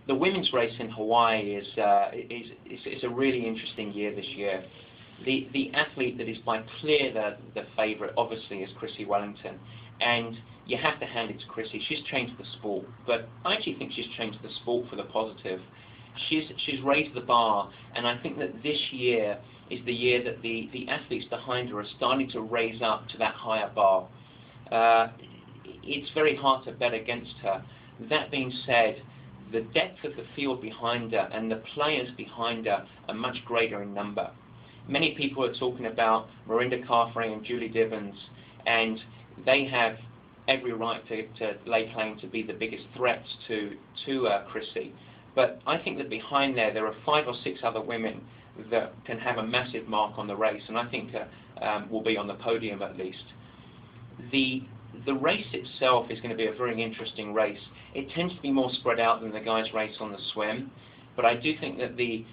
The women's race in Hawaii is a really interesting year this year. The athlete that is by clear the favourite, obviously, is Chrissie Wellington, and you have to hand it to Chrissie. She's changed the sport, but I actually think she's changed the sport for the positive. She's raised the bar, and I think that this year is the year that the athletes behind her are starting to raise up to that higher bar. It's very hard to bet against her. That being said, the depth of the field behind her and the players behind her are much greater in number. Many people are talking about Mirinda, Carfrae and Julie Diben, and they have every right to lay claim to be the biggest threats to Chrissie. But I think that behind there are 5 or 6 other women that can have a massive mark on the race, and I think will be on the podium at least. The race itself is going to be a very interesting race. It tends to be more spread out than the guys' race on the swim, but I do think that the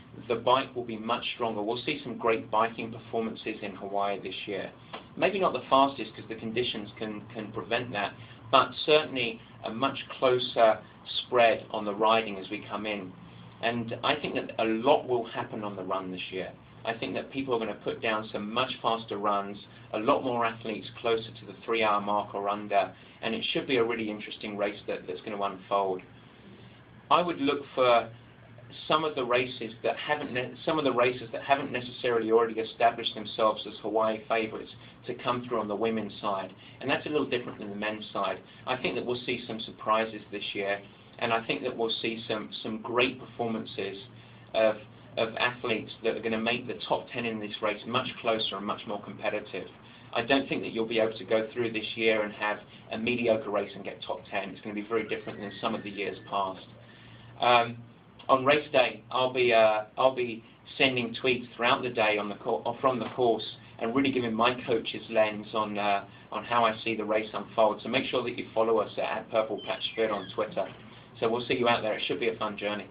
bike will be much stronger. We'll see some great biking performances in Hawaii this year. Maybe not the fastest because the conditions can prevent that, but certainly a much closer spread on the riding as we come in. And I think that a lot will happen on the run this year. I think that people are going to put down some much faster runs, a lot more athletes closer to the 3-hour mark or under, and it should be a really interesting race that's going to unfold. I would look for some of the races that haven't necessarily already established themselves as Hawaii favourites to come through on the women's side, and that's a little different than the men's side. I think that we'll see some surprises this year, and I think that we'll see some great performances of athletes that are going to make the top 10 in this race much closer and much more competitive. I don't think that you'll be able to go through this year and have a mediocre race and get top 10. It's going to be very different than some of the years past. On race day, I'll be sending tweets throughout the day from the course and really giving my coach's lens on how I see the race unfold. So make sure that you follow us at purplepatch on Twitter. So we'll see you out there. It should be a fun journey.